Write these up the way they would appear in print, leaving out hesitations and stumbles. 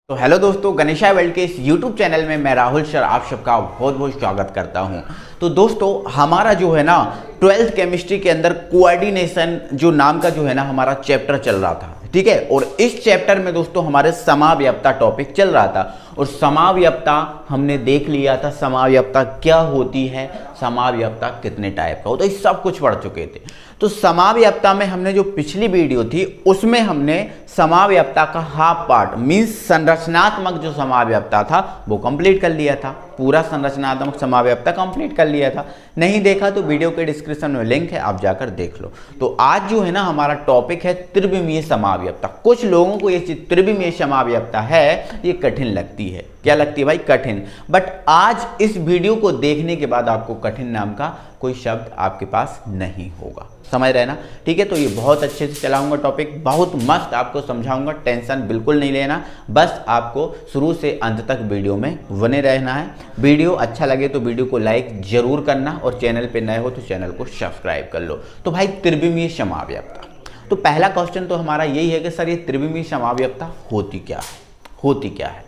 तो हेलो दोस्तों, गणेशा वर्ल्ड के इस यूट्यूब चैनल में मैं राहुल सर आप सबका बहुत बहुत स्वागत करता हूं। तो दोस्तों हमारा जो है ना 12th केमिस्ट्री के अंदर कोऑर्डिनेशन जो नाम का जो है ना हमारा चैप्टर चल रहा था, ठीक है। और इस चैप्टर में दोस्तों हमारे समाव्ययता टॉपिक चल रहा था और समाव्ययता हमने देख लिया था। समाव्ययता क्या होती है, समाव्ययता कितने टाइप का होता है, सब कुछ पढ़ चुके थे। तो समाव्ययता में हमने जो पिछली वीडियो थी उसमें हमने समाव्ययता का हाफ पार्ट मींस संरचनात्मक जो समाव्ययता था वो कंप्लीट कर लिया था। पूरा संरचनात्मक समाव्ययता कंप्लीट कर लिया था। नहीं देखा तो वीडियो के डिस्क्रिप्शन में लिंक है, आप जाकर देख लो। तो आज जो है ना हमारा टॉपिक है त्रिविमीय समाव्ययता। कुछ लोगों को ये चीज त्रिविमीय समाव्ययता है ये कठिन लगती है। क्या लगती है भाई? कठिन। बट आज इस वीडियो को देखने के बाद आपको कठिन नाम का कोई शब्द आपके पास नहीं होगा, समझ रहे ना? ठीक है। तो ये बहुत अच्छे से चलाऊंगा टॉपिक, बहुत मस्त आपको समझाऊंगा, टेंशन बिल्कुल नहीं लेना। बस आपको शुरू से अंत तक वीडियो में बने रहना है। वीडियो अच्छा लगे तो वीडियो को लाइक जरूर करना और चैनल पे नए हो तो चैनल को सब्सक्राइब कर लो। तो भाई त्रिविमीय समाव्ययता, तो पहला क्वेश्चन तो हमारा यही है कि सर ये त्रिविमीय समाव्ययता होती क्या है, होती क्या है?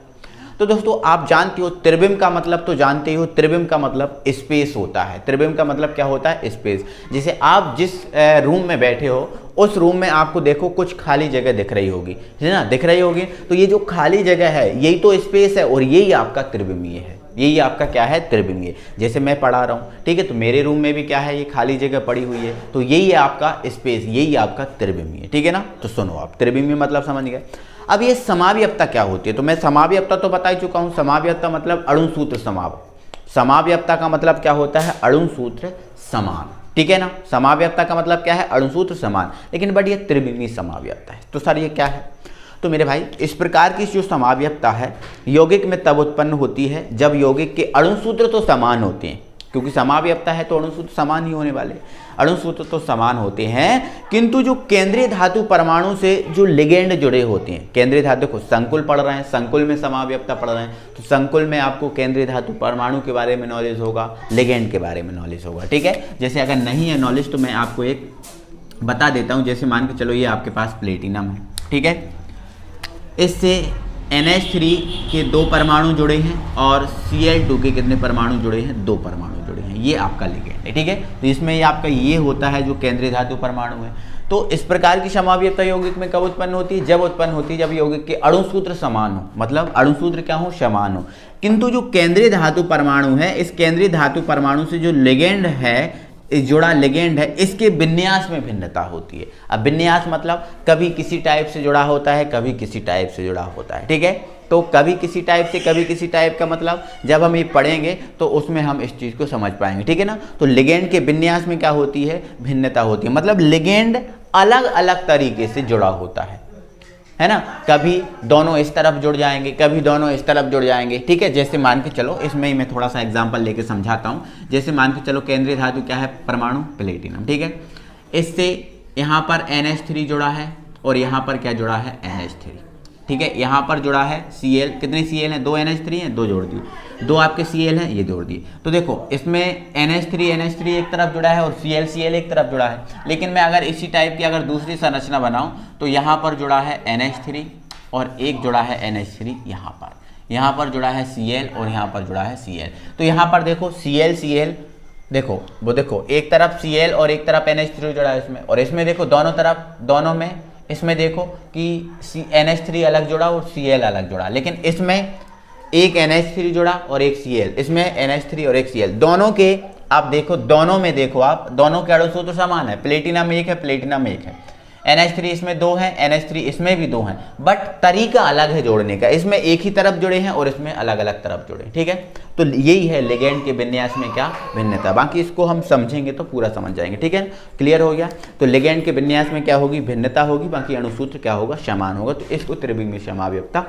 तो दोस्तों आप जानते हो त्रिविम का मतलब तो जानते हो, त्रिविम का मतलब स्पेस होता है। त्रिविम का मतलब क्या होता है? स्पेस। जैसे आप जिस रूम में बैठे हो उस रूम में आपको देखो कुछ खाली जगह दिख रही होगी, है ना, दिख रही होगी। तो ये जो खाली जगह है यही तो स्पेस है और यही आपका त्रिविमीय है। यही आपका क्या है? त्रिविमीय। जैसे मैं पढ़ा रहा हूँ, ठीक है, तो मेरे रूम में भी क्या है, ये खाली जगह पड़ी हुई है, तो यही है आपका स्पेस, यही आपका त्रिविमीय, ठीक है ना। तो सुनो आप, त्रिविमीय मतलब समझ गए। अब ये समाव्ययता क्या होती है? तो मैं समाव्ययता तो बता ही चुका हूँ। समाव्ययता मतलब अणुसूत्र समाव। समाव्ययता का मतलब क्या होता है? अणुसूत्र समान, ठीक है ना। समाव्ययता का मतलब क्या है? अणुसूत्र समान। लेकिन बट ये त्रिविमीय समाव्ययता है। तो सर ये क्या है? तो मेरे भाई इस प्रकार की जो समाव्ययता है यौगिक में तब उत्पन्न होती है जब यौगिक के अणुसूत्र तो समान होते हैं, क्योंकि समाव्ययता है तो अणुसूत्र समान ही होने वाले। अणुसूत्र तो समान होते हैं किंतु जो केंद्रीय धातु परमाणु से जो लिगेंड जुड़े होते हैं, केंद्रीय धातु को संकुल पढ़ रहे हैं, संकुल में समाव्ययता पढ़ रहे हैं, तो संकुल में आपको केंद्रीय धातु परमाणु के बारे में नॉलेज होगा, लिगेंड के बारे में नॉलेज होगा, ठीक है। जैसे अगर नहीं है नॉलेज तो मैं आपको एक बता देता हूँ। जैसे मान के चलो ये आपके पास प्लेटिनम है, ठीक है, इससे NH3 के 2 परमाणु जुड़े हैं और Cl2 के कितने परमाणु जुड़े हैं? 2 परमाणु जुड़े हैं। ये आपका लिगेंड है, ठीक है। तो इसमें ये आपका ये होता है जो केंद्रीय धातु परमाणु है। तो इस प्रकार की समाव्ययता यौगिक में कब उत्पन्न होती है? जब उत्पन्न होती है जब यौगिक के अणुसूत्र समान हो, मतलब अणुसूत्र क्या हो? समान हो। किंतु जो केंद्रीय धातु परमाणु है, इस केंद्रीय धातु परमाणु से जो लिगेंड है, जुड़ा लिगेंड है, इसके विन्यास में भिन्नता होती है। अब विन्यास मतलब कभी किसी टाइप से जुड़ा होता है, कभी किसी टाइप से जुड़ा होता है, ठीक है। तो कभी किसी टाइप से, कभी किसी टाइप का मतलब जब हम ये पढ़ेंगे तो उसमें हम इस चीज़ को समझ पाएंगे, ठीक है ना। तो लिगेंड के विन्यास में क्या होती है? भिन्नता होती है। मतलब लिगेंड अलग अलग तरीके से जुड़ा होता है ना। कभी दोनों इस तरफ जुड़ जाएंगे, कभी दोनों इस तरफ जुड़ जाएंगे, ठीक है। जैसे मान के चलो, इसमें ही मैं थोड़ा सा एग्जांपल लेके समझाता हूँ। जैसे मान के चलो केंद्रीय धातु क्या है? परमाणु प्लेटिनम, ठीक है। इससे यहाँ पर NH3 जुड़ा है और यहाँ पर क्या जुड़ा है? NH3, ठीक है। यहाँ पर जुड़ा है Cl, कितने Cl हैं? 2 NH3 हैं, 2 जोड़ दिए। 2 आपके Cl हैं, ये जोड़ दिए। तो देखो इसमें NH3 एक तरफ जुड़ा है और Cl एक तरफ जुड़ा है। लेकिन मैं अगर इसी टाइप की अगर दूसरी संरचना बनाऊं तो यहाँ पर जुड़ा है NH3 और एक जुड़ा है NH3 यहाँ पर जुड़ा है Cl और यहाँ पर जुड़ा है Cl। तो यहाँ पर देखो Cl देखो, वो देखो एक तरफ Cl और एक तरफ NH3 जुड़ा है इसमें, और इसमें देखो दोनों तरफ, दोनों में इसमें देखो कि NH3 अलग जुड़ा और Cl अलग जुड़ा। लेकिन इसमें एक NH3 जुड़ा और एक Cl, इसमें NH3 और एक Cl, दोनों के आप देखो, दोनों में देखो आप, दोनों के अणुसूत्र समान है। प्लेटिनम एक है, प्लेटिनम एक है। NH3 इसमें 2 हैं, NH3 इसमें भी 2 हैं, बट तरीका अलग है जोड़ने का। इसमें एक ही तरफ जुड़े हैं और इसमें अलग अलग तरफ जुड़े, ठीक है। तो यही है लिगेंड के विन्यास में क्या भिन्नता। बाकी इसको हम समझेंगे तो पूरा समझ जाएंगे, ठीक है। क्लियर हो गया? तो लिगेंड के विन्यास में क्या होगी? भिन्नता होगी। बाकी अणुसूत्र क्या होगा? समान होगा। तो इसको त्रिविमीय समाव्ययता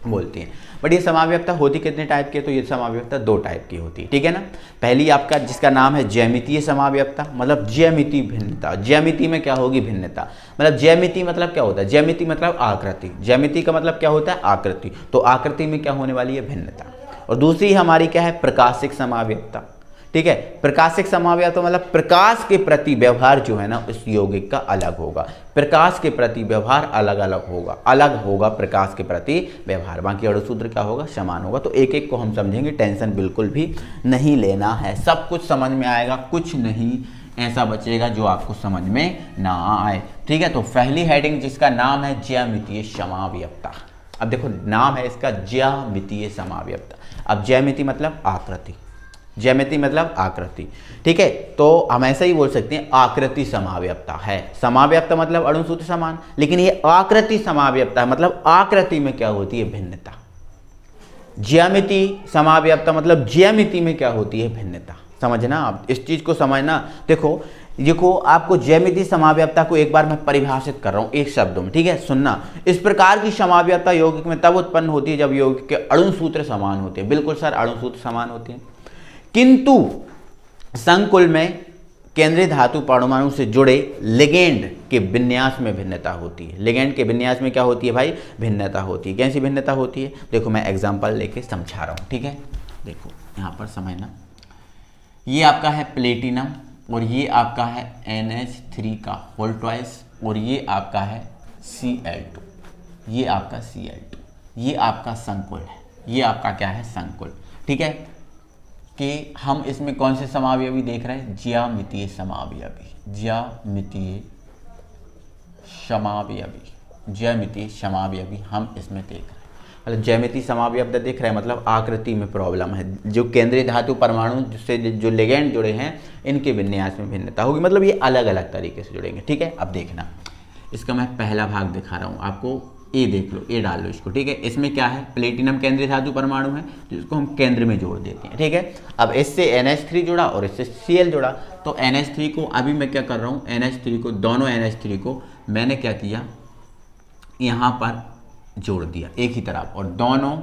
बोलते हैं। बट ये समाव्ययता होती कितने टाइप की है? तो ये समाव्ययता 2 टाइप की होती है, ठीक है ना। पहली आपका जिसका नाम है ज्यामितीय समाव्ययता, मतलब ज्यामितीय भिन्नता। ज्यामिति में क्या होगी? भिन्नता। मतलब ज्यामिति मतलब क्या होता है? ज्यामिति मतलब आकृति। ज्यामिति का मतलब क्या होता है? आकृति। तो आकृति में क्या होने वाली है? भिन्नता। और दूसरी हमारी क्या है? प्रकाशिक समाव्ययता, ठीक है। प्रकाशिक समावयवता मतलब प्रकाश के प्रति व्यवहार जो है ना उस यौगिक का अलग होगा, प्रकाश के प्रति व्यवहार अलग होगा प्रकाश के प्रति व्यवहार। बाकी अणुसूत्र क्या होगा, समान होगा। तो एक एक को हम समझेंगे, टेंशन बिल्कुल भी नहीं लेना है, सब कुछ समझ में आएगा, कुछ नहीं ऐसा बचेगा जो आपको समझ में ना आए, ठीक है। तो पहली हेडिंग जिसका नाम है ज्यामितीय समावयवता। अब देखो नाम है इसका ज्यामितीय समावयवता। अब ज्यामिति मतलब आकृति, ज्यामिति मतलब आकृति, ठीक है। तो हम ऐसा ही बोल सकते हैं आकृति समावयवता है। समावयवता मतलब अणुसूत्र समान, लेकिन ये आकृति समावयवता है, मतलब आकृति में क्या होती है, भिन्नता। ज्यामिति समावयवता मतलब ज्यामिति में क्या होती है, भिन्नता। समझना, आप इस चीज को समझना। देखो आपको ज्यामिति समावयवता को एक बार मैं परिभाषित कर रहा हूं एक शब्दों में, ठीक है। सुनना, इस प्रकार की समावयवता यौगिक में तब उत्पन्न होती है जब यौगिक के अणुसूत्र समान होते हैं। बिल्कुल सर, अणुसूत्र समान होते हैं, किंतु संकुल में केंद्रीय धातु परमाणु से जुड़े लिगेंड के विन्यास में भिन्नता होती है। लिगेंड के विन्यास में क्या होती है भाई, भिन्नता होती है। कैसी भिन्नता होती है, देखो मैं एग्जांपल लेके समझा रहा हूं, ठीक है। देखो यहां पर समझना, ये आपका है प्लेटिनम और ये आपका है NH3 का होल ट्वाइस और ये आपका है Cl2, ये आपका Cl2, ये आपका संकुल है, ये आपका क्या है, संकुल, ठीक है। कि हम इसमें कौन से समावयवी देख रहे हैं, ज्यामितीय समावयवी, ज्यामितीय समावयवी, ज्यामितीय समावयवी हम इसमें देख रहे हैं। मतलब ज्यामितीय समावयवता देख रहे हैं मतलब आकृति में प्रॉब्लम है। जो केंद्रीय धातु परमाणु से जो लिगेंड जुड़े हैं इनके विन्यास में भिन्नता होगी, मतलब ये अलग अलग तरीके से जुड़ेंगे, ठीक है। अब देखना, इसका मैं पहला भाग दिखा रहा हूँ आपको, ए देख लो, ए डाल लो इसको, ठीक है। इसमें क्या है, प्लेटिनम केंद्रीय धातु परमाणु है तो इसको हम केंद्र में जोड़ देते हैं, ठीक है। अब इससे NH3 जुड़ा और इससे Cl जुड़ा, तो NH3 को अभी मैं क्या कर रहा हूँ, NH3 को, दोनों NH3 को मैंने क्या किया, यहाँ पर जोड़ दिया एक ही तरफ, और दोनों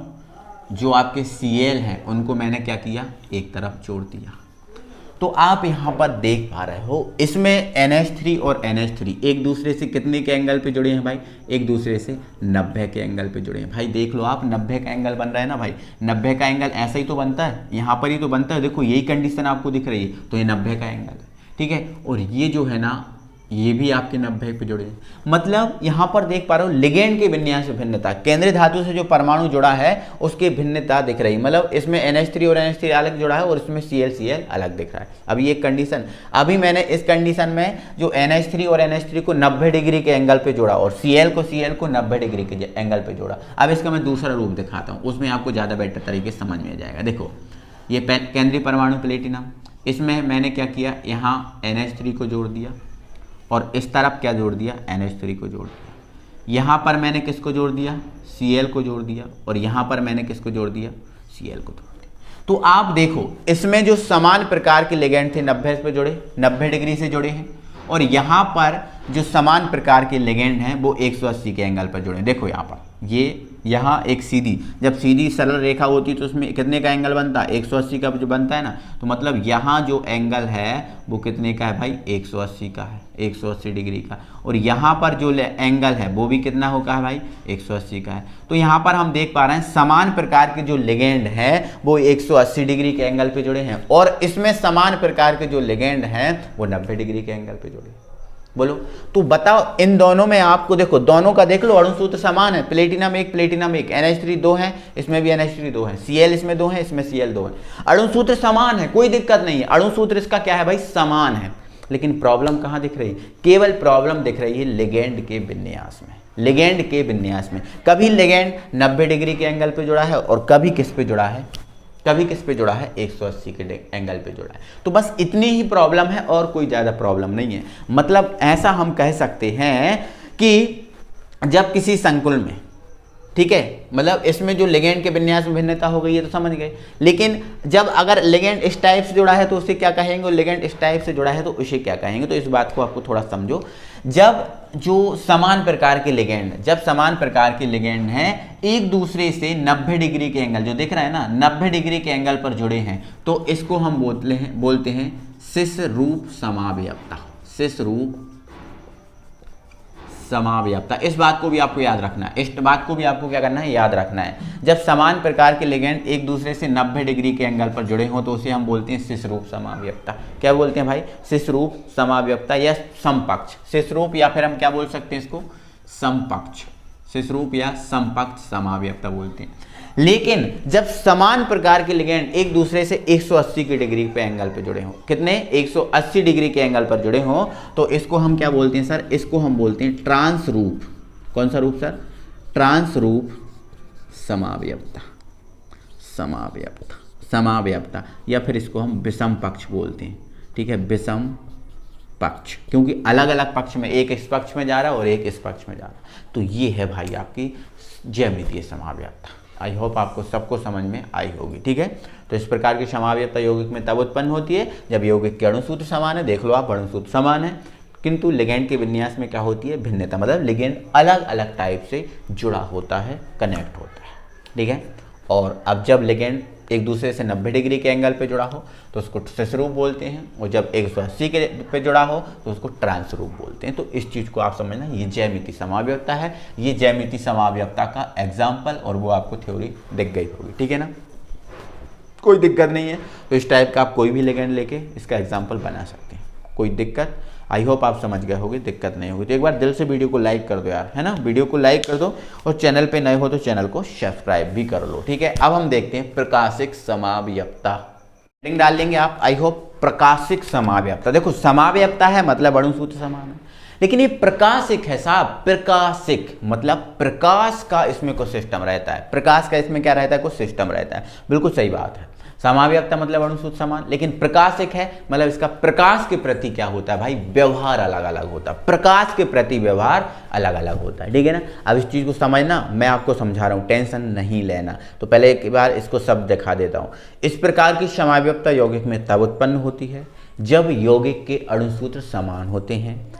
जो आपके Cl हैं उनको मैंने क्या किया, एक तरफ जोड़ दिया। तो आप यहाँ पर देख पा रहे हो इसमें NH3 और NH3 एक दूसरे से कितने के एंगल पे जुड़े हैं भाई, एक दूसरे से 90 के एंगल पे जुड़े हैं। भाई देख लो आप, 90 का एंगल बन रहा है ना भाई, 90 का एंगल ऐसा ही तो बनता है, यहाँ पर ही तो बनता है। देखो यही कंडीशन आपको दिख रही है, तो ये 90 का एंगल है, ठीक है। और ये जो है ना, ये भी आपके 90 पे जुड़े हैं। मतलब यहाँ पर देख पा रहे हो लिगेंड के विन्यास में भिन्नता, केंद्रीय धातु से जो परमाणु जुड़ा है उसकी भिन्नता दिख रही है। मतलब इसमें NH3 और NH3 अलग जुड़ा है और इसमें Cl अलग दिख रहा है। अभी एक कंडीशन, अभी मैंने इस कंडीशन में जो NH3 और NH3 को 90 डिग्री के एंगल पे जोड़ा और Cl को 90 डिग्री के एंगल पे जोड़ा। अब इसका मैं दूसरा रूप दिखाता हूँ, उसमें आपको ज़्यादा बेटर तरीके से समझ में जाएगा। देखो ये केंद्रीय परमाणु प्लेटिनम, इसमें मैंने क्या किया, यहाँ NH3 को जोड़ दिया और इस तरफ क्या जोड़ दिया, NH3 को जोड़ दिया। यहाँ पर मैंने किसको जोड़ दिया, Cl को जोड़ दिया, और यहाँ पर मैंने किसको जोड़ दिया, Cl को जोड़ दिया। तो आप देखो इसमें जो समान प्रकार के लिगेंड थे 90 पे जुड़े, 90 डिग्री से जुड़े हैं, और यहाँ पर जो समान प्रकार के लिगेंड हैं वो 180 के एंगल पर जुड़े हैं। देखो यहाँ पर ये, यहाँ एक सीधी, जब सीधी सरल रेखा होती है तो उसमें कितने का एंगल बनता है, 180 का जो बनता है ना। तो मतलब यहाँ जो एंगल है वो कितने का है भाई, 180 का है, 180 डिग्री का। और यहाँ पर जो एंगल है वो भी कितना होगा भाई, 180 का है। तो यहाँ पर हम देख पा रहे हैं समान प्रकार के जो लिगेंड है वो 180 डिग्री के एंगल पे जुड़े हैं, और इसमें समान प्रकार के जो लिगेंड हैं वो 90 डिग्री के एंगल पे जुड़े हैं। बोलो तो बताओ इन दोनों में, आपको देखो दोनों का देख लो, अणुसूत्र समान है, प्लेटिनम एक NH3 2 है, इसमें भी NH3 2 है, Cl इसमें 2 है, इसमें Cl 2 है, अणुसूत्र समान है, कोई दिक्कत नहीं है। अणुसूत्र इसका क्या है भाई, समान है। लेकिन प्रॉब्लम कहाँ दिख रही है, केवल प्रॉब्लम दिख रही है लिगेंड के विन्यास में, लिगेंड के विन्यास में। कभी लिगेंड 90 डिग्री के एंगल पे जुड़ा है और कभी किस पे जुड़ा है, कभी किस पे जुड़ा है, 180 के एंगल पे जुड़ा है। तो बस इतनी ही प्रॉब्लम है और कोई ज़्यादा प्रॉब्लम नहीं है। मतलब ऐसा हम कह सकते हैं कि जब किसी संकुल में, ठीक है, मतलब इसमें जो लिगेंड के विन्यास में भिन्नता हो गई है तो समझ गए, लेकिन जब अगर लिगेंड इस टाइप से जुड़ा है तो उसे क्या कहेंगे, और लिगेंड इस टाइप से जुड़ा है तो उसे क्या कहेंगे। तो इस बात को आपको थोड़ा समझो। जब जो समान प्रकार के लिगेंड, जब समान प्रकार के लिगेंड हैं एक दूसरे से 90 डिग्री के एंगल, जो दिख रहा है ना 90 डिग्री के एंगल पर जुड़े हैं, तो इसको हम बोलते हैं सिस रूप समावयवता, सिस रूप समावयवता। इस बात को भी आपको याद रखना है, इस बात को भी आपको क्या करना है, याद रखना है। जब समान प्रकार के लिगेंड एक दूसरे से 90 डिग्री के एंगल पर जुड़े हों तो उसे हम बोलते हैं शिश्रूप समावयवता। क्या बोलते हैं भाई, शिश्रूप समावयवता या समपक्ष। शिश्रूप या फिर हम क्या बोल सकते हैं इसको, समपक्ष, शिश्रूप या समपक्ष समावयवता बोलते हैं। लेकिन जब समान प्रकार के लिगेंड एक दूसरे से 180 की डिग्री पे एंगल पे जुड़े हों, कितने, 180 डिग्री के एंगल पर जुड़े हों, तो इसको हम क्या बोलते हैं सर, इसको हम बोलते हैं ट्रांसरूप। कौन सा रूप सर, ट्रांसरूप समावयवता, समावयवता, समावयवता, या फिर इसको हम विषम पक्ष बोलते हैं। ठीक है, विषम पक्ष, क्योंकि अलग अलग पक्ष में, एक इस पक्ष में जा रहा है और एक इस पक्ष में जा रहा है। तो ये है भाई आपकी ज्यामितीय समावयवता। आई होप आपको सबको समझ में आई होगी। ठीक है, तो इस प्रकार की समावयवता यौगिक में तब उत्पन्न होती है जब यौगिक के अणुसूत्र समान है। देख लो आप, अणुसूत्र समान है किंतु लिगेंड के विन्यास में क्या होती है, भिन्नता, मतलब लिगेंड अलग अलग टाइप से जुड़ा होता है, कनेक्ट होता है। ठीक है, और अब जब लिगेंड एक दूसरे से 90 डिग्री के एंगल पे जुड़ा हो तो उसको शिश्रूप बोलते हैं, और जब 180 के पे जुड़ा हो तो उसको ट्रांसरूप बोलते हैं। तो इस चीज़ को आप समझना, ये ज्यामितीय समावयवता है। ये ज्यामितीय समावयवता का एग्जाम्पल, और वो आपको थ्योरी दिख गई होगी। ठीक है ना, कोई दिक्कत नहीं है। तो इस टाइप का आप कोई भी लिगेंड लेके इसका एग्जाम्पल बना सकते हैं, कोई दिक्कत, आई होप आप समझ गए होगे, दिक्कत नहीं होगी। तो एक बार दिल से वीडियो को लाइक कर दो यार, है ना, वीडियो को लाइक कर दो, और चैनल पे नए हो तो चैनल को सब्सक्राइब भी कर लो। ठीक है, अब हम देखते हैं प्रकाशिक समावयवता, लिंक डाल लेंगे आप, आई होप। प्रकाशिक समावयवता, देखो समावयवता है मतलब अणुसूत्र समान है, लेकिन ये प्रकाशिक है साहब, प्रकाशिक मतलब प्रकाश का इसमें कुछ सिस्टम रहता है, प्रकाश का इसमें क्या रहता है, कुछ सिस्टम रहता है। बिल्कुल सही बात है, समावयवता मतलब अणुसूत्र समान, लेकिन प्रकाशिक है मतलब इसका प्रकाश के प्रति क्या होता है भाई, व्यवहार अलग अलग होता है, प्रकाश के प्रति व्यवहार अलग अलग होता है। ठीक है ना, अब इस चीज़ को समझना, मैं आपको समझा रहा हूँ, टेंशन नहीं लेना। तो पहले एक बार इसको शब्द दिखा देता हूँ। इस प्रकार की समावयवता यौगिक में तब उत्पन्न होती है जब यौगिक के अणुसूत्र समान होते हैं,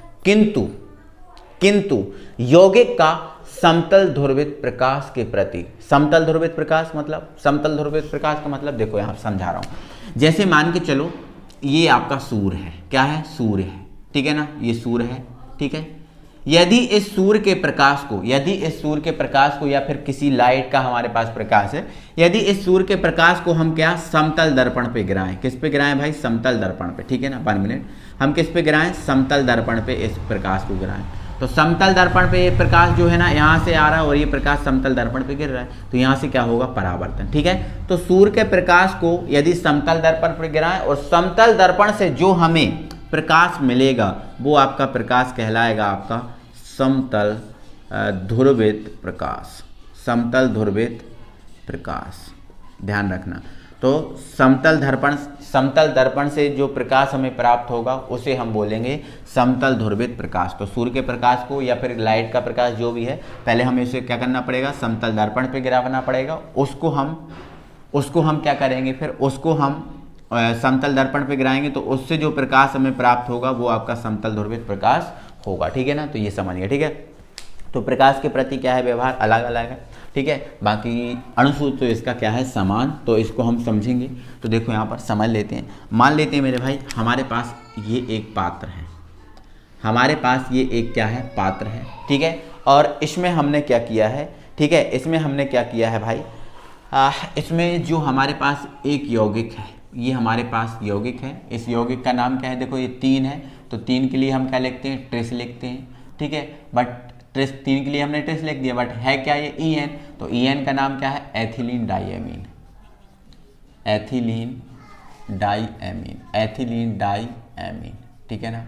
किंतु यौगिक का समतल ध्रुवित प्रकाश के प्रति, समतल ध्रुवित प्रकाश मतलब, समतल ध्रुवित प्रकाश का मतलब देखो यहाँ समझा रहा हूँ। जैसे मान के चलो ये आपका सूर्य है, क्या है, सूर्य है, ठीक है ना, ये सूर्य है, ठीक है। यदि इस सूर्य के प्रकाश को, यदि इस सूर्य के प्रकाश को, या फिर किसी लाइट का हमारे पास प्रकाश है, यदि इस सूर्य के प्रकाश को हम क्या, समतल दर्पण पे गिराएं, किस पे गिराएं भाई, समतल दर्पण पे, ठीक है ना, 1 मिनट, हम किस पे गिराएं, समतल दर्पण पे इस प्रकाश को गिराएं, तो समतल दर्पण पे ये प्रकाश जो है ना यहाँ से आ रहा है और ये प्रकाश समतल दर्पण पे गिर रहा है, तो यहाँ से क्या होगा, परावर्तन। ठीक है, तो सूर्य के प्रकाश को यदि समतल दर्पण पर गिराएं और समतल दर्पण से जो हमें प्रकाश मिलेगा वो आपका प्रकाश कहलाएगा आपका समतल ध्रुवित प्रकाश, समतल ध्रुवित प्रकाश, ध्यान रखना। तो समतल दर्पण से जो प्रकाश हमें प्राप्त होगा उसे हम बोलेंगे समतल ध्रुवित प्रकाश। तो सूर्य के प्रकाश को या फिर लाइट का प्रकाश जो भी है, पहले हमें इसे क्या करना पड़ेगा, समतल दर्पण पे गिराना पड़ेगा, उसको हम क्या करेंगे, फिर उसको हम समतल दर्पण पे गिराएंगे, तो उससे जो प्रकाश हमें प्राप्त होगा वो आपका समतल ध्रुवित प्रकाश होगा। ठीक है ना, तो ये समझिए। ठीक है, तो प्रकाश के प्रति क्या है, व्यवहार अलग अलग है। ठीक है, बाकी अणुसूत्र तो इसका क्या है, समान, तो इसको हम समझेंगे। तो देखो यहाँ पर समझ लेते हैं, मान लेते हैं मेरे भाई हमारे पास ये एक पात्र है, हमारे पास ये एक क्या है, पात्र है। ठीक है, और इसमें हमने क्या किया है, ठीक है, इसमें हमने क्या किया है भाई, इसमें जो हमारे पास एक यौगिक है, ये हमारे पास यौगिक है, इस यौगिक का नाम क्या है, देखो ये 3 है, तो 3 के लिए हम क्या लिखते हैं, ट्रेस लिखते हैं। ठीक है, बट ट्रेस 3 के लिए हमने ट्रेस लिख दिया, बट है क्या ये, EN, तो EN का नाम क्या है, ethylene diamine, ethylene diamine, ethylene diamine. ठीक है ना,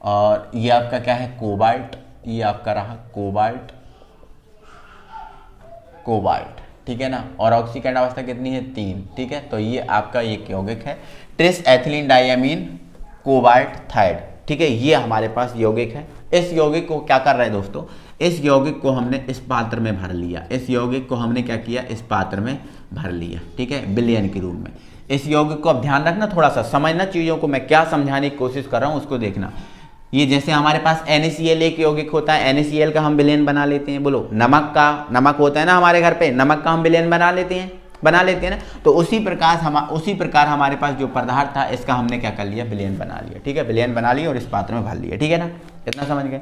और ये आपका क्या है, कोबाल्ट, ये आपका रहा कोबाल्ट, कोबाल्ट। ठीक है ना, और ऑक्सीकरण अवस्था कितनी है, 3। ठीक है, तो ये आपका एक यौगिक है, ट्रेस एथिलीन डाइएमीन कोबाल्ट थाइड। ठीक है, ये हमारे पास यौगिक है। इस यौगिक को क्या कर रहे हैं दोस्तों, इस यौगिक को हमने इस पात्र में भर लिया, इस यौगिक को हमने क्या किया, इस पात्र में भर लिया। ठीक है, विलयन के रूप में इस यौगिक को, अब ध्यान रखना, थोड़ा सा समझना चीज़ों को, मैं क्या समझाने की कोशिश कर रहा हूँ उसको देखना। ये जैसे हमारे पास NaCl एक यौगिक होता है, NaCl का हम विलयन बना लेते हैं, बोलो नमक होता है ना हमारे घर पे, नमक का हम विलयन बना लेते हैं ना, तो उसी प्रकार हमारे पास जो पदार्थ था इसका हमने क्या कर लिया, विलयन बना लिया। ठीक है, विलयन बना लिया और इस पात्र में भर लिया। ठीक है ना, इतना समझ गए।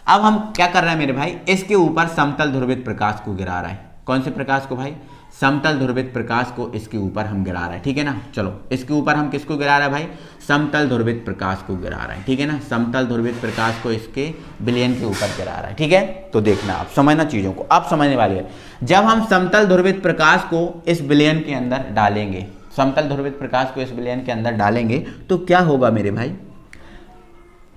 अब हम क्या कर रहे हैं मेरे भाई, इसके ऊपर समतल ध्रुवित प्रकाश को गिरा रहे हैं। कौन से प्रकाश को भाई, समतल ध्रुवित प्रकाश को इसके ऊपर हम गिरा रहे हैं, ठीक है ना। चलो इसके ऊपर हम किसको गिरा रहे हैं भाई, समतल ध्रुवित प्रकाश को गिरा रहे हैं, ठीक है ना। समतल ध्रुवित प्रकाश को इसके विलयन के ऊपर गिरा रहा है, ठीक है। तो देखना आप समझना चीजों को, आप समझने वाले हैं। जब हम समतल ध्रुवित प्रकाश को इस विलयन के अंदर डालेंगे, समतल ध्रुवित प्रकाश को इस विलयन के अंदर डालेंगे तो क्या होगा मेरे भाई,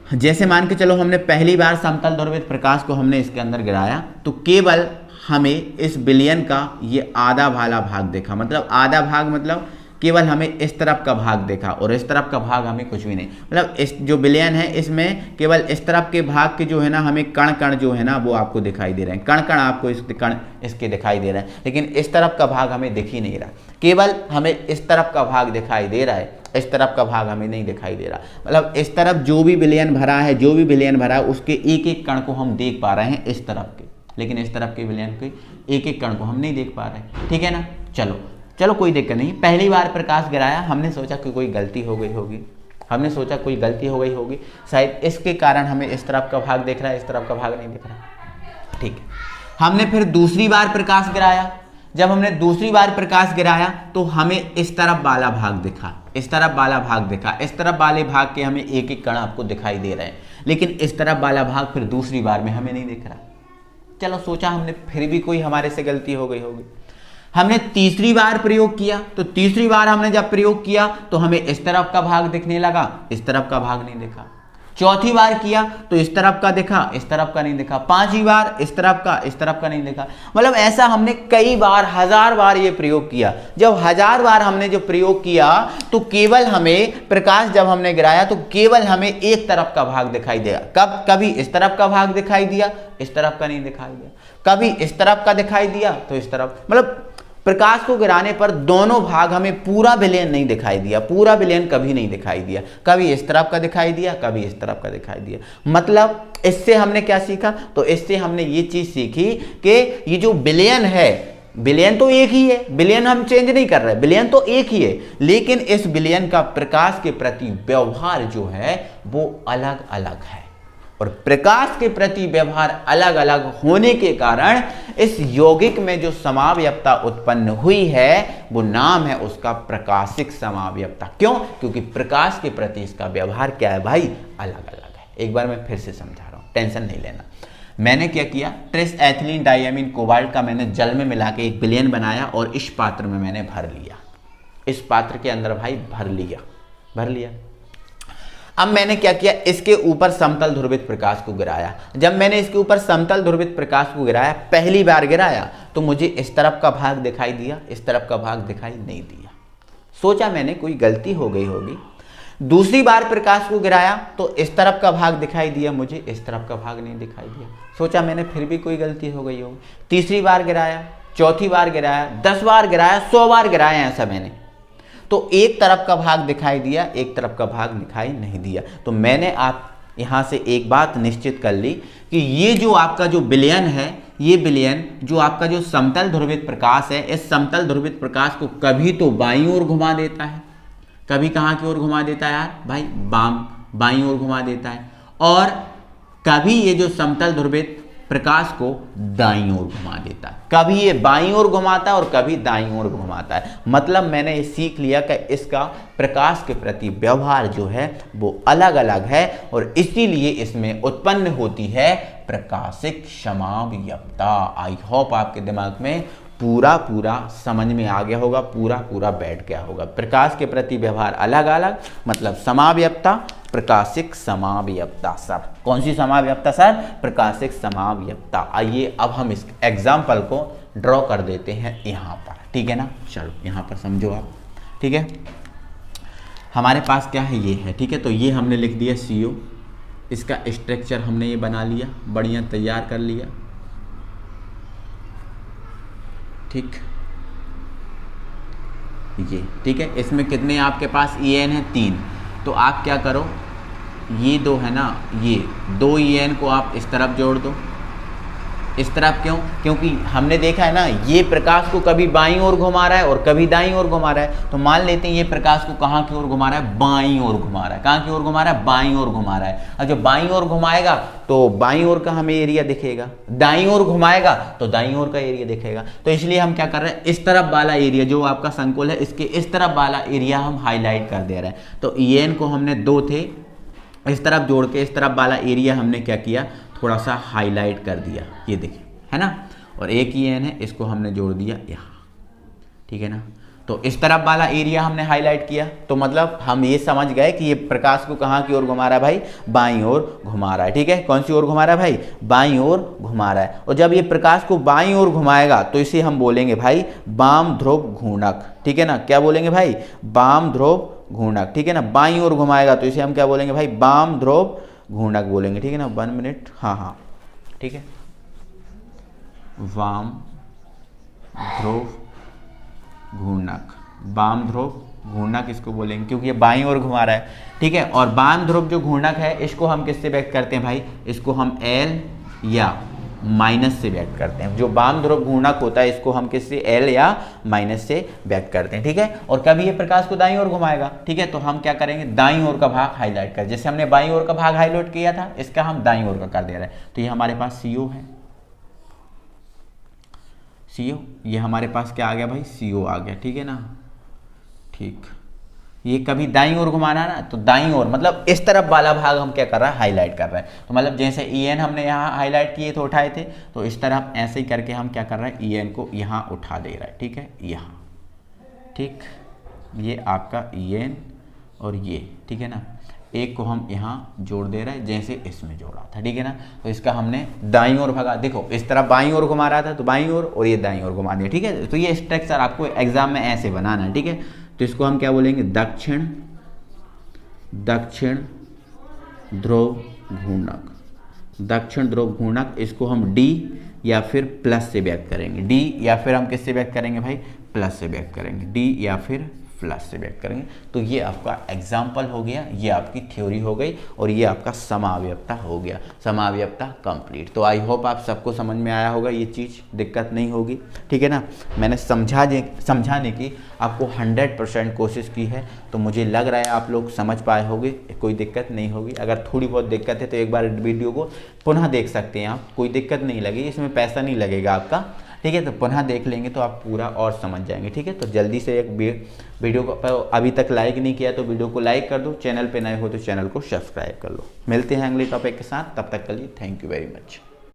जैसे मान के चलो हमने पहली बार समतल ध्रुवित प्रकाश को हमने इसके अंदर गिराया तो केवल हमें इस विलयन का ये आधा वाला भाग देखा, मतलब आधा भाग मतलब केवल हमें इस तरफ का भाग देखा और इस तरफ का भाग हमें कुछ भी नहीं, मतलब इस जो विलयन है इसमें केवल इस तरफ के भाग के जो है ना हमें कण कण जो है ना वो आपको दिखाई दे रहे हैं, कण कण आपको इस कण इसके दिखाई दे रहे हैं, लेकिन इस तरफ का भाग हमें दिख ही नहीं रहा, केवल हमें इस तरफ का भाग दिखाई दे रहा है, इस तरफ का भाग हमें नहीं दिखाई दे रहा। मतलब इस तरफ जो भी विलयन भरा है, जो भी विलयन भरा है उसके एक एक कण को हम देख पा रहे हैं इस तरफ के, लेकिन इस तरफ के विलयन के एक एक कण को हम नहीं देख पा रहे, ठीक है ना। चलो चलो कोई दिक्कत नहीं, पहली बार प्रकाश गिराया, हमने सोचा कि कोई गलती हो गई होगी, हमने सोचा कोई गलती हो गई होगी, शायद इसके कारण हमें इस तरफ का भाग दिख रहा है, इस तरफ का भाग नहीं दिख रहा, ठीक है। हमने फिर दूसरी बार प्रकाश गिराया, जब हमने दूसरी बार प्रकाश गिराया तो हमें इस तरफ वाला भाग दिखा, इस तरफ वाला भाग दिखा, इस तरफ वाले भाग के हमें एक एक कण आपको दिखाई दे रहे हैं, लेकिन इस तरफ वाला भाग फिर दूसरी बार में हमें नहीं दिख रहा। चलो सोचा हमने फिर भी कोई हमारे से गलती हो गई होगी, हमने तीसरी बार प्रयोग किया, तो तीसरी बार हमने जब प्रयोग किया तो हमें इस तरफ का भाग दिखने लगा, इस तरफ का भाग नहीं दिखा। चौथी बार किया तो इस तरफ का दिखा, इस तरफ का नहीं दिखा। पांचवी बार इस तरफ का नहीं दिखा। मतलब ऐसा हमने कई बार, 1000 बार ये प्रयोग किया। जब 1000 बार हमने जो प्रयोग किया तो केवल हमें प्रकाश जब हमने गिराया तो केवल हमें एक तरफ का भाग दिखाई दिया। कभी इस तरफ का भाग दिखाई दिया, इस तरफ का नहीं दिखाई दिया, कभी इस तरफ का दिखाई दिया तो इस तरफ, मतलब प्रकाश को गिराने पर दोनों भाग हमें पूरा विलयन नहीं दिखाई दिया, पूरा विलयन कभी नहीं दिखाई दिया, कभी इस तरफ का दिखाई दिया, कभी इस तरफ का दिखाई दिया। मतलब इससे हमने क्या सीखा, तो इससे हमने ये चीज सीखी कि ये जो विलयन है, विलयन तो एक ही है, विलयन हम चेंज नहीं कर रहे, विलयन तो एक ही है, लेकिन इस विलयन का प्रकाश के प्रति व्यवहार जो है वो अलग अलग है। और प्रकाश के प्रति व्यवहार अलग अलग होने के कारण इस यौगिक में जो समावयवता उत्पन्न हुई है वो नाम है उसका प्रकाशिक समावयवता। क्यों? क्योंकि प्रकाश के प्रति इसका व्यवहार क्या है भाई, अलग अलग है। एक बार मैं फिर से समझा रहा हूं, टेंशन नहीं लेना। मैंने क्या किया, ट्रेस एथिलीन डाइअमीन कोबाल्ट का मैंने जल में मिला के एक विलयन बनाया और इस पात्र में मैंने भर लिया, इस पात्र के अंदर भाई भर लिया। अब मैंने क्या किया, इसके ऊपर समतल ध्रुवित प्रकाश को गिराया। जब मैंने इसके ऊपर समतल ध्रुवित प्रकाश को गिराया, पहली बार गिराया तो मुझे इस तरफ का भाग दिखाई दिया, इस तरफ का भाग दिखाई नहीं दिया। सोचा मैंने कोई गलती हो गई होगी। दूसरी बार प्रकाश को गिराया तो इस तरफ का भाग दिखाई दिया, मुझे इस तरफ का भाग नहीं दिखाई दिया। सोचा मैंने फिर भी कोई गलती हो गई होगी। तीसरी बार गिराया, चौथी बार गिराया, 10 बार गिराया, 100 बार गिराया, ऐसा मैंने, तो एक तरफ का भाग दिखाई दिया, एक तरफ का भाग दिखाई नहीं दिया। तो मैंने आप यहाँ से एक बात निश्चित कर ली कि ये जो आपका जो विलयन है, ये विलयन जो आपका जो समतल ध्रुवित प्रकाश है, इस समतल ध्रुवित प्रकाश को कभी तो बाईं ओर घुमा देता है, कभी कहाँ की ओर घुमा देता है यार भाई, बाईं ओर घुमा देता है, और कभी ये जो समतल ध्रुवित प्रकाश को दाईं ओर घुमा देता है। कभी ये बाईं ओर घुमाता है और कभी दाईं ओर घुमाता है। मतलब मैंने ये सीख लिया कि इसका प्रकाश के प्रति व्यवहार जो है वो अलग अलग है और इसीलिए इसमें उत्पन्न होती है प्रकाशिक समावयवता। आई होप आपके दिमाग में पूरा समझ में आ गया होगा, पूरा बैठ गया होगा। प्रकाश के प्रति व्यवहार अलग अलग, मतलब समावयवता, प्रकाशिक समावयवता। सर कौन सी समावयवता सर? प्रकाशिक समावयवता। आइए अब हम इस एग्जाम्पल को ड्रॉ कर देते हैं यहाँ पर, ठीक है ना। चलो यहाँ पर समझो आप, ठीक है। हमारे पास क्या है, ये है, ठीक है। तो ये हमने लिख दिया CO, इसका स्ट्रक्चर हमने ये बना लिया, बढ़िया तैयार कर लिया, ठीक, ये ठीक है। इसमें कितने आपके पास EN है? 3। तो आप क्या करो, ये 2 है ना, ये 2 EN को आप इस तरफ जोड़ दो, इस तरफ क्यों? क्योंकि हमने देखा है ना, ये प्रकाश को कभी बाईं ओर घुमा रहा है और कभी दाईं ओर घुमा रहा है। तो मान लेते हैं ये प्रकाश को कहाँ की ओर घुमा रहा है? बाईं ओर घुमा रहा है। कहाँ की ओर घुमा रहा है? बाईं ओर घुमा रहा है। और जब बाईं ओर घुमाएगा तो बाईं ओर का हमें एरिया दिखेगा, दाईं ओर घुमाएगा तो दाईं ओर का एरिया दिखेगा। तो इसलिए हम क्या कर रहे हैं, इस तरफ वाला एरिया जो आपका संकुल है, इसके इस तरफ वाला एरिया हम हाईलाइट कर दे रहे हैं। तो EN को हमने 2 थे, इस तरफ जोड़ के इस तरफ वाला एरिया हमने क्या किया, थोड़ा सा हाईलाइट कर दिया, ये देखिए, है ना। और एक EN है, इसको हमने जोड़ दिया यहाँ, ठीक है ना। तो इस तरफ वाला एरिया हमने हाईलाइट किया, तो मतलब हम ये समझ गए कि ये प्रकाश को कहाँ की ओर घुमा रहा है भाई? बाईं ओर घुमा रहा है, ठीक है। कौन सी ओर घुमा रहा है भाई? बाईं ओर घुमा रहा है। और जब ये प्रकाश को बाईं ओर घुमाएगा तो इसे हम बोलेंगे भाई वाम ध्रुव घूर्णक, ठीक है ना। क्या बोलेंगे भाई? वाम ध्रुव घूर्णक, ठीक है ना। बाईं ओर घुमाएगा तो इसे हम क्या बोलेंगे भाई? वाम ध्रुव घूर्णक बोलेंगे, ठीक है ना। 1 मिनट, हाँ, ठीक है। वाम ध्रुव घूर्णक, वाम ध्रुव घूर्णक इसको बोलेंगे, क्योंकि ये बाईं ओर घुमा रहा है, ठीक है। और वाम ध्रुव जो घूर्णक है, इसको हम किससे व्यक्त करते हैं भाई? इसको हम L या माइनस से व्यक्त करते हैं। जो वाम ध्रुव घूर्णक होता है, इसको हम किससे? L या माइनस से व्यक्त करते हैं, ठीक है। और कभी ये प्रकाश को दाईं ओर घुमाएगा, ठीक है, तो हम क्या करेंगे? दाईं ओर का भाग हाईलाइट कर, जैसे हमने बाईं ओर का भाग हाईलाइट किया था, इसका हम दाईं ओर का कर दे रहे हैं। तो ये हमारे पास CO है, CO, ये हमारे पास क्या आ गया भाई? CO आ गया, ठीक है ना। ठीक, ये कभी दाईं ओर घुमाना ना, तो दाईं ओर मतलब इस तरफ वाला भाग हम क्या कर रहा है? हाईलाइट कर रहे हैं। तो मतलब जैसे EN हमने यहाँ हाईलाइट किए थे, उठाए थे, तो इस तरफ ऐसे ही करके हम क्या कर रहे हैं? EN को यहाँ उठा दे रहा है, ठीक है, यहाँ, ठीक। ये आपका EN और ये, ठीक है ना। एक को हम यहाँ जोड़ दे रहे हैं, जैसे इसमें जोड़ा था, ठीक है ना। तो इसका हमने दाईं ओर भगा, देखो इस तरफ बाईं ओर घुमा रहा था, तो बाईं ओर, और ये दाईं ओर घुमा दिया, ठीक है। तो ये स्ट्रक्चर आपको एग्जाम में ऐसे बनाना है, ठीक है। तो इसको हम क्या बोलेंगे? दक्षिण ध्रुव घूर्णक, दक्षिण ध्रुव घूर्णक। इसको हम D या फिर प्लस से व्यक्त करेंगे, D या फिर हम किससे व्यक्त करेंगे भाई? प्लस से व्यक्त करेंगे, D या फिर प्लस से व्यक्त करेंगे। तो ये आपका एग्जाम्पल हो गया, ये आपकी थ्योरी हो गई, और ये आपका समावयवता हो गया, समावयवता कंप्लीट। तो आई होप आप सबको समझ में आया होगा, ये चीज़ दिक्कत नहीं होगी, ठीक है ना। मैंने समझाने की आपको 100% कोशिश की है, तो मुझे लग रहा है आप लोग समझ पाए होंगे, कोई दिक्कत नहीं होगी। अगर थोड़ी बहुत दिक्कत है तो एक बार वीडियो को पुनः देख सकते हैं आप, कोई दिक्कत नहीं लगेगी, इसमें पैसा नहीं लगेगा आपका, ठीक है। तो पुनः देख लेंगे तो आप पूरा और समझ जाएंगे, ठीक है। तो जल्दी से एक वीडियो को अभी तक लाइक नहीं किया तो वीडियो को लाइक कर दो, चैनल पे नए हो तो चैनल को सब्सक्राइब कर लो। मिलते हैं अगले टॉपिक के साथ, तब तक के लिए थैंक यू वेरी मच।